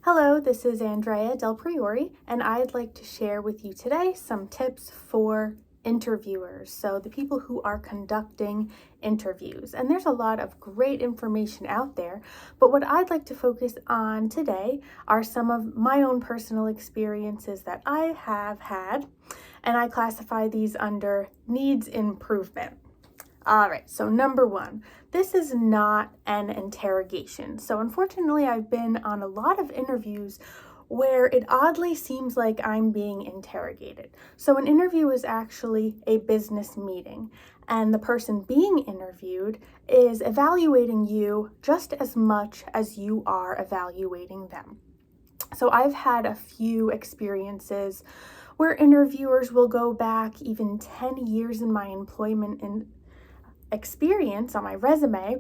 Hello, this is Andrea Del Priori, and I'd like to share with you today some tips for interviewers, so the people who are conducting interviews. And there's a lot of great information out there, but what I'd like to focus on today are some of my own personal experiences that I have had, and I classify these under needs improvement. All right, so number one, this is not an interrogation. So unfortunately, I've been on a lot of interviews where it oddly seems like I'm being interrogated. So an interview is actually a business meeting, and the person being interviewed is evaluating you just as much as you are evaluating them. So I've had a few experiences where interviewers will go back even 10 years in my employment and experience on my resume,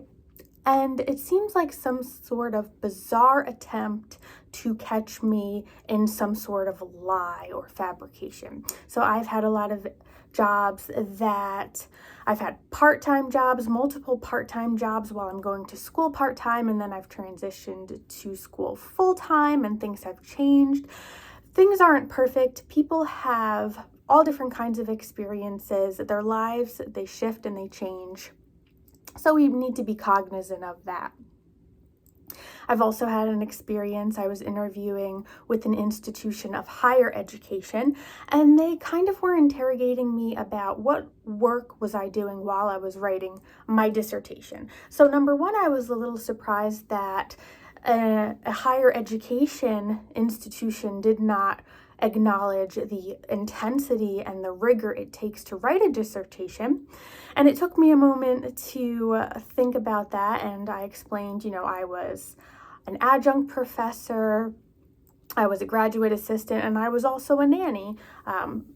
and it seems like some sort of bizarre attempt to catch me in some sort of lie or fabrication. So I've had a lot of jobs that I've had part-time jobs, multiple part-time jobs while I'm going to school part-time, and then I've transitioned to school full-time, and things have changed. Things aren't perfect. People have all different kinds of experiences. Their lives, they shift and they change. So we need to be cognizant of that. I've also had an experience. I was interviewing with an institution of higher education, and they kind of were interrogating me about what work was I doing while I was writing my dissertation. So number one, I was a little surprised that a higher education institution did not acknowledge the intensity and the rigor it takes to write a dissertation. And it took me a moment to think about that, and I explained, I was an adjunct professor, I was a graduate assistant, and I was also a nanny.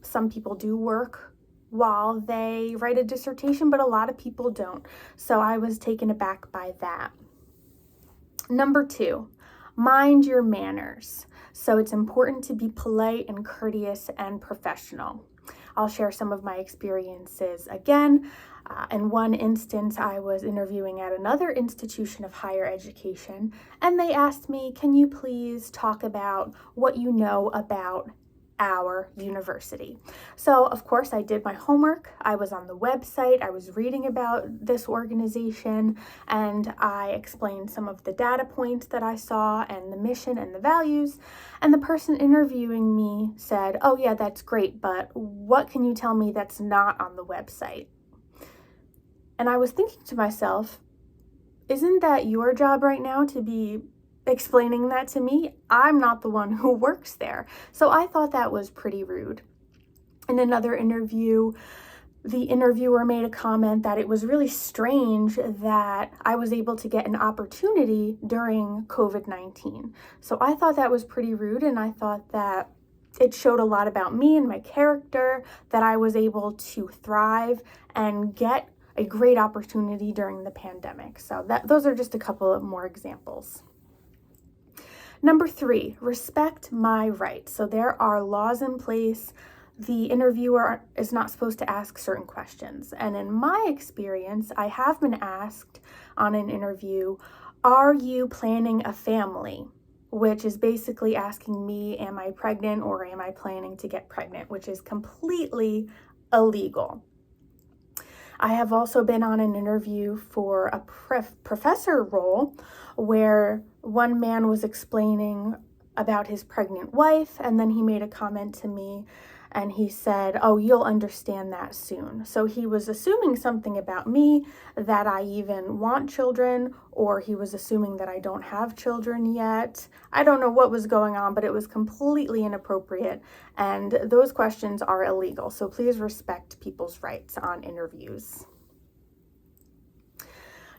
Some people do work while they write a dissertation, but a lot of people don't. So I was taken aback by that. Number two, mind your manners. So it's important to be polite and courteous and professional. I'll share some of my experiences again. In one instance, I was interviewing at another institution of higher education, and they asked me, can you please talk about what you know about our university? So of course I did my homework. I was on the website, I was reading about this organization, and I explained some of the data points that I saw and the mission and the values. And the person interviewing me said, oh yeah, that's great, but what can you tell me that's not on the website? And I was thinking to myself, isn't that your job right now to be explaining that to me? I'm not the one who works there. So I thought that was pretty rude. In another interview, the interviewer made a comment that it was really strange that I was able to get an opportunity during COVID-19. So I thought that was pretty rude, and I thought that it showed a lot about me and my character, that I was able to thrive and get a great opportunity during the pandemic. So those are just a couple of more examples. Number three, respect my rights. So there are laws in place. The interviewer is not supposed to ask certain questions. And in my experience, I have been asked on an interview, are you planning a family? Which is basically asking me, am I pregnant or am I planning to get pregnant, which is completely illegal. I have also been on an interview for a professor role where one man was explaining about his pregnant wife, and then he made a comment to me and he said, oh, you'll understand that soon. So he was assuming something about me, that I even want children, or he was assuming that I don't have children yet. I don't know what was going on, but it was completely inappropriate, and those questions are illegal. So please respect people's rights on interviews.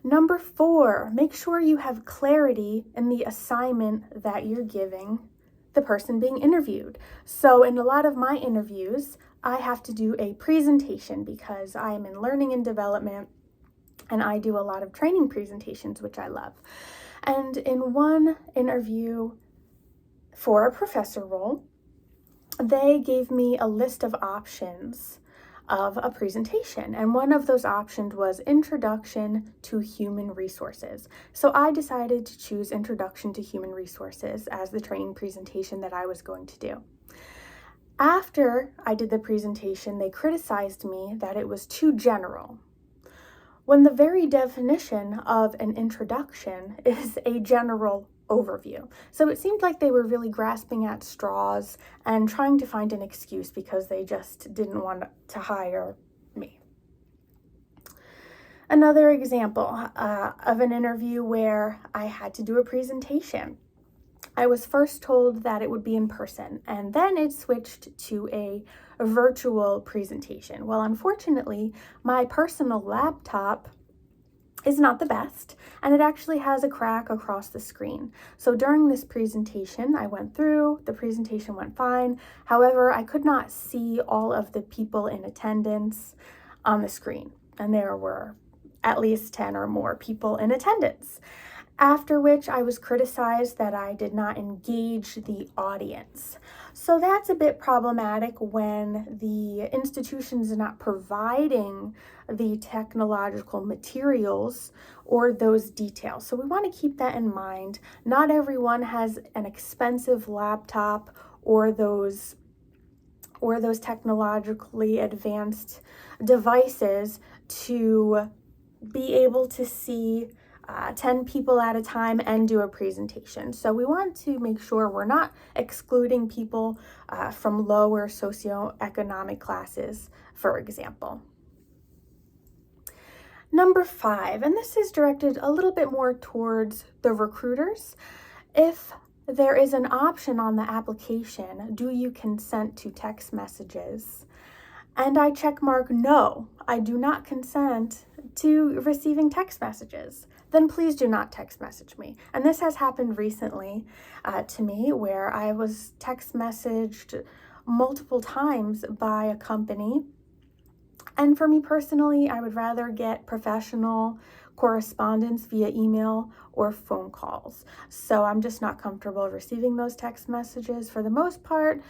Number four, make sure you have clarity in the assignment that you're giving the person being interviewed. So in a lot of my interviews, I have to do a presentation because I am in learning and development, and I do a lot of training presentations, which I love. And in one interview for a professor role, they gave me a list of options of a presentation. And one of those options was Introduction to Human Resources. So I decided to choose Introduction to Human Resources as the training presentation that I was going to do. After I did the presentation, they criticized me that it was too general, when the very definition of an introduction is a general overview. So it seemed like they were really grasping at straws and trying to find an excuse because they just didn't want to hire me. Another example of an interview where I had to do a presentation. I was first told that it would be in person, and then it switched to a virtual presentation. Well, unfortunately, my personal laptop is not the best, and it actually has a crack across the screen. So during this presentation, I went through, the presentation went fine. However, I could not see all of the people in attendance on the screen, and there were at least 10 or more people in attendance. After which I was criticized that I did not engage the audience. So that's a bit problematic when the institution is not providing the technological materials or those details. So we want to keep that in mind. Not everyone has an expensive laptop or those technologically advanced devices to be able to see 10 people at a time and do a presentation. So we want to make sure we're not excluding people from lower socioeconomic classes, for example. Number 5, and this is directed a little bit more towards the recruiters. If there is an option on the application, do you consent to text messages? And I check mark no, I do not consent to receiving text messages. Then please do not text message me. And this has happened recently to me, where I was text messaged multiple times by a company. And for me personally, I would rather get professional correspondence via email or phone calls. So I'm just not comfortable receiving those text messages for the most part.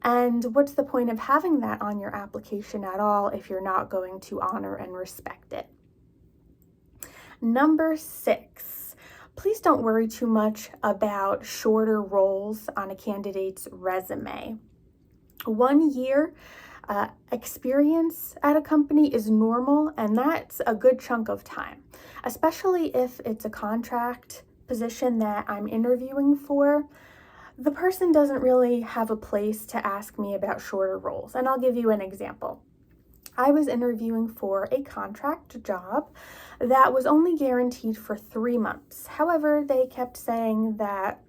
And what's the point of having that on your application at all if you're not going to honor and respect it? Number 6, please don't worry too much about shorter roles on a candidate's resume. 1 year experience at a company is normal, and that's a good chunk of time, especially if it's a contract position that I'm interviewing for. The person doesn't really have a place to ask me about shorter roles, and I'll give you an example. I was interviewing for a contract job that was only guaranteed for 3 months. However, they kept saying that,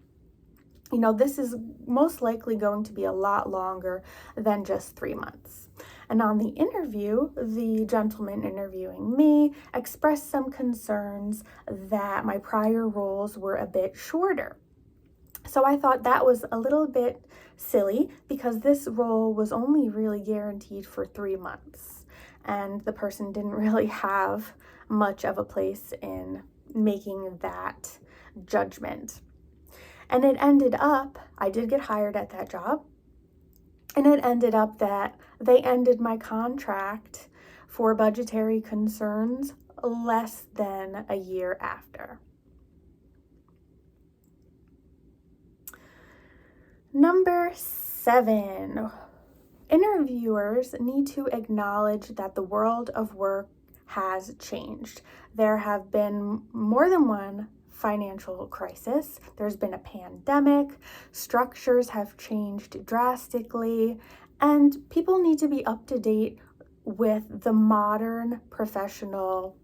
this is most likely going to be a lot longer than just 3 months. And on the interview, the gentleman interviewing me expressed some concerns that my prior roles were a bit shorter. So I thought that was a little bit silly because this role was only really guaranteed for 3 months, and the person didn't really have much of a place in making that judgment. And it ended up, I did get hired at that job, and it ended up that they ended my contract for budgetary concerns less than a year after. Number 7, interviewers need to acknowledge that the world of work has changed. There have been more than one financial crisis. There's been a pandemic, structures have changed drastically, and people need to be up to date with the modern professional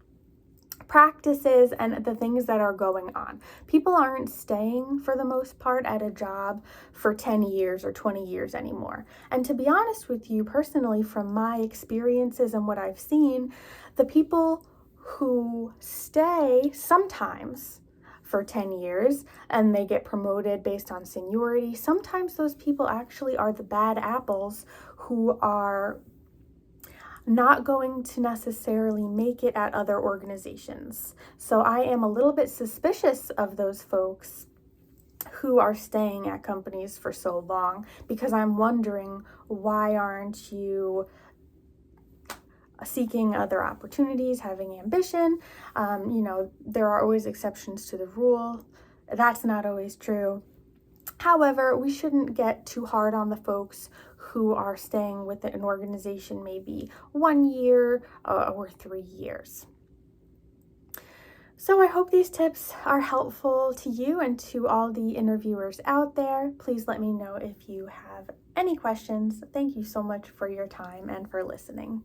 practices and the things that are going on. People aren't staying for the most part at a job for 10 years or 20 years anymore. And to be honest with you, personally, from my experiences and what I've seen, the people who stay sometimes for 10 years and they get promoted based on seniority, sometimes those people actually are the bad apples who are not going to necessarily make it at other organizations. So I am a little bit suspicious of those folks who are staying at companies for so long, because I'm wondering, why aren't you seeking other opportunities, having ambition. There are always exceptions to the rule. That's not always true. However, we shouldn't get too hard on the folks who are staying with an organization maybe 1 year or 3 years. So I hope these tips are helpful to you and to all the interviewers out there. Please let me know if you have any questions. Thank you so much for your time and for listening.